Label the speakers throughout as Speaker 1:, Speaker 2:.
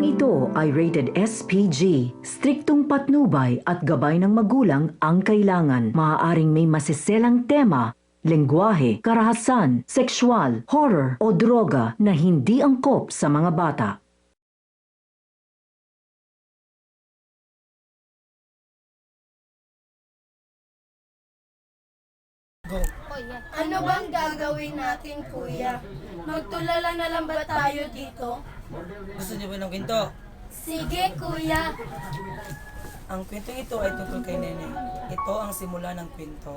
Speaker 1: Programang ito ay rated SPG. Striktong patnubay at gabay ng magulang ang kailangan. Maaaring may masiselang tema, lengguwahe, karahasan, sexual, horror o droga na hindi angkop sa mga bata.
Speaker 2: Ano bang gagawin natin, kuya? Magtulala na lang ba tayo dito?
Speaker 3: Gusto niyo ba ng kwento?
Speaker 2: Sige, kuya.
Speaker 3: Ang kwentong ito ay tungkol kay Nene. Ito ang simula ng kwento.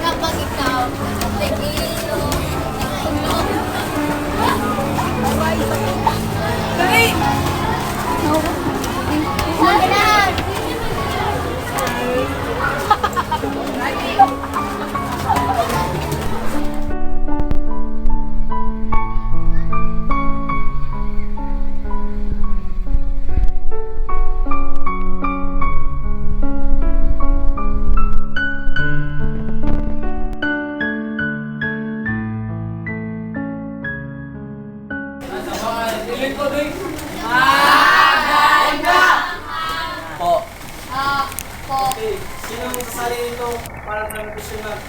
Speaker 2: Kapag ikaw,
Speaker 3: Sino ang kasali nito para sa nutrition month?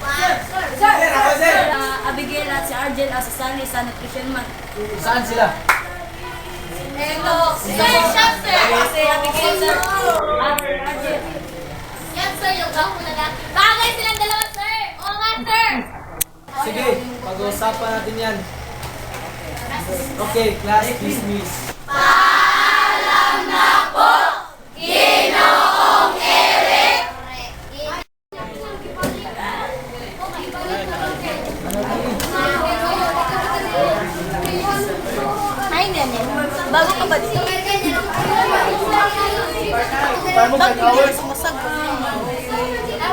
Speaker 4: Abigail at si Argel asasali sa nutrition month.
Speaker 3: Saan sila?
Speaker 4: Ito, chef sir. Si Abigail sir. Argel.
Speaker 2: Yan, sir, yung gaho na natin. Bagay silang dalawa, sir. Oo nga, sir.
Speaker 3: Sige, pag-uusapan natin yan. Okay, class dismiss.
Speaker 2: Hi, Nene. Bago ka ba dito?
Speaker 3: Bakit
Speaker 2: hindi ka sumasag?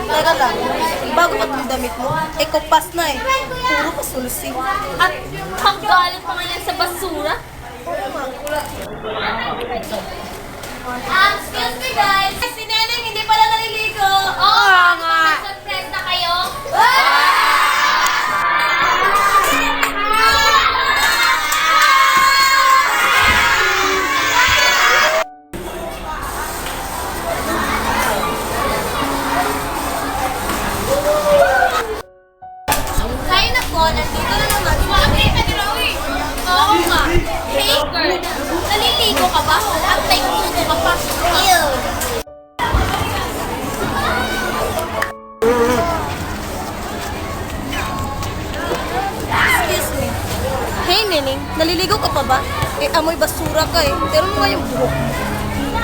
Speaker 2: Teka lang, bago ka itong damit mo, ekopas na eh. Puro ka sulsi.
Speaker 4: At panggaling pa nga yan sa basura.
Speaker 2: Excuse me, guys. Si Neneng hindi pala naliligo.
Speaker 4: Oo nga.
Speaker 2: Surprise na kayo.
Speaker 4: Ay nako, nandito na naman. Oo nga. Hey girl, naliligo ka ba? At may kuko ka pa. Ew.
Speaker 2: Excuse me. Hey, Neneng, naliligo ka pa ba? Eh, amoy basura ka eh. Pero mo nga yung buhok.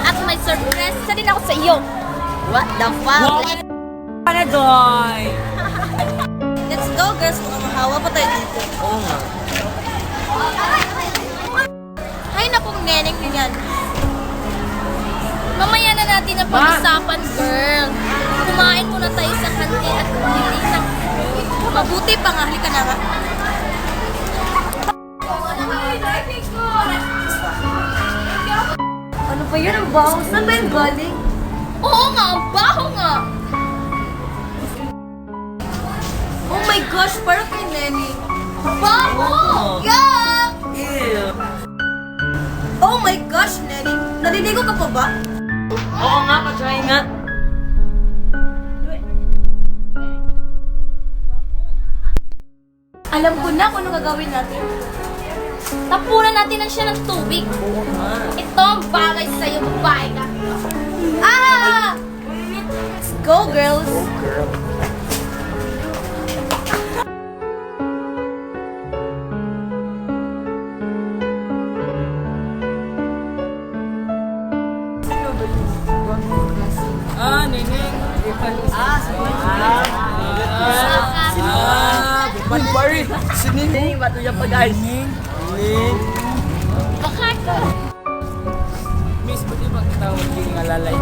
Speaker 4: At may surprise sa din ako sa iyo. What the fuck?
Speaker 2: Let's go, girls. Mahawa pa tayo dito.
Speaker 3: Oo nga.
Speaker 2: Ay, nakong Neneng din yan.
Speaker 4: Mamaya na natin ang pag-usapan, girl. Kumain muna tayo sa kantin at bumili ng...
Speaker 2: Mabuti pa nga. Halika na nga. Ano ba yun? Ang baho. Saan ba yung galing?
Speaker 4: Oo nga, ang baho nga.
Speaker 2: Oh my gosh, parang kay Neneng.
Speaker 4: Baho!
Speaker 2: Yuck!
Speaker 3: Ew.
Speaker 2: Oh my gosh, Neneng. Naliligo ka pa ba?
Speaker 3: Oo nga, patry nga.
Speaker 4: Alam ko na kung ano gagawin natin. Tapunan natin lang siya ng tubig. Ito ang bagay sa'yo, babae ka. Ah!
Speaker 2: Go, girls!
Speaker 5: Pari, sinining bato niya pa guys.
Speaker 4: Bakit?
Speaker 5: Miss, pwede magtawag yung ngalalay.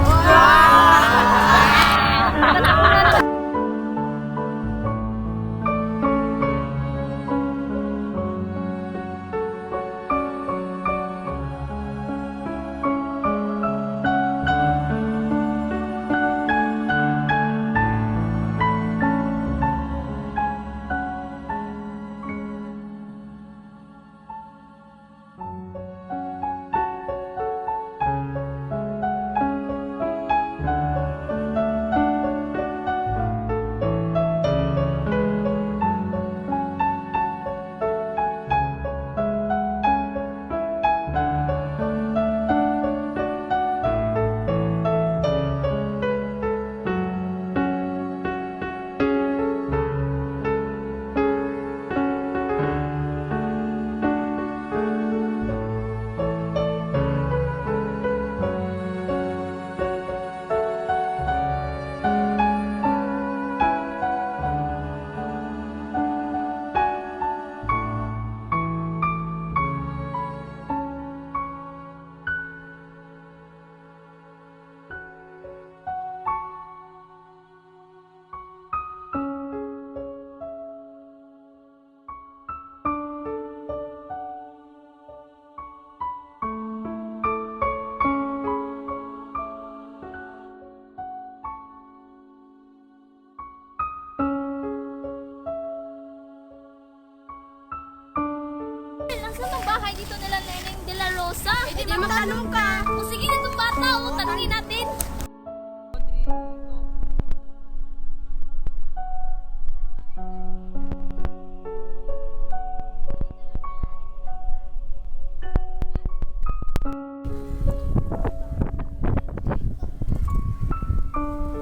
Speaker 4: Nasaan ang bahay dito nila Neneng de la Rosa? Eh di magtanong ka. O sige na itong bata, o tanongin natin.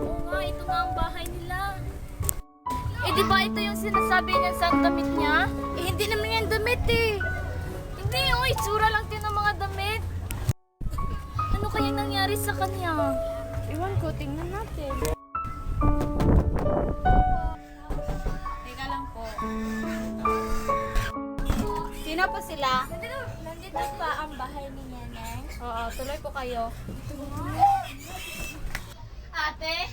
Speaker 4: Oo nga, ito nga ang bahay nila. Eh di ba ito yung sinasabi niya sa damit niya? Eh hindi naman yan damit eh. Hindi, oh, itsura lang din ng mga damit. Ano kayang nangyari sa kanya? Iwan ko, tingnan natin. Teka lang po. Sino po sila? Nandito ba ang bahay ni Neneng? Oo, tuloy po kayo. Ate,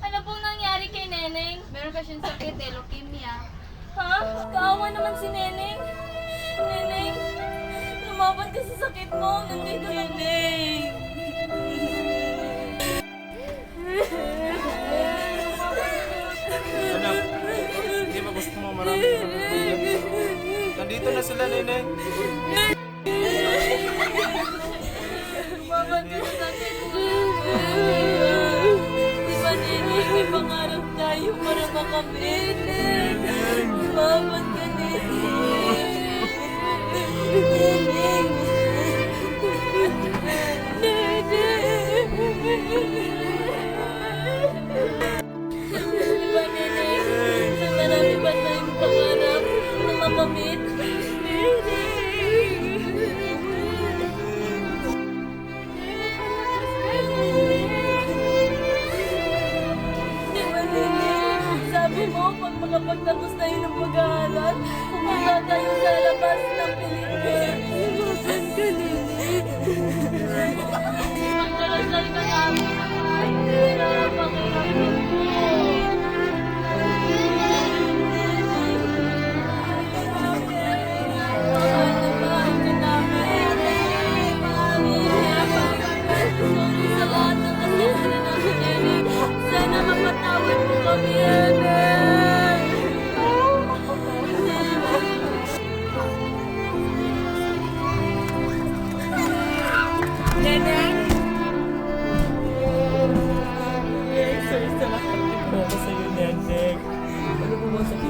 Speaker 4: ano pong nangyari kay Neneng? Meron pa siyang sakit eh, leukemia. Ha? Kaawa naman si Neneng. Neneng, lumaban ka sa sakit mo. Nandito Neneng.
Speaker 5: Anak, hindi ba gusto mo marami ka ng nandito na sila, Neneng.
Speaker 4: Lumaban ka sa sakit mo. Diba Neneng, may pangarap tayo para makamit. Lumaban ka Neneng. Diba Neneng, marami ba tayong pangarap na makamit? Diba Neneng, sabi mo pag makapagtapos tayo ng pag-aaral, pupunta tayo sa labas ng Pilipinas. Lumaban ka Neneng. Pagdarasal ka namin. Para pakiramdam mo. Mahal na mahal ka namin. Sorry sa lahat ng kasalanan namin, Neneng. Sana mapatawad mo kami, Neneng. Neneng?
Speaker 5: Sorry sa lahat. Nagpo ko sa'yo, Neneng. Ano po ba sakit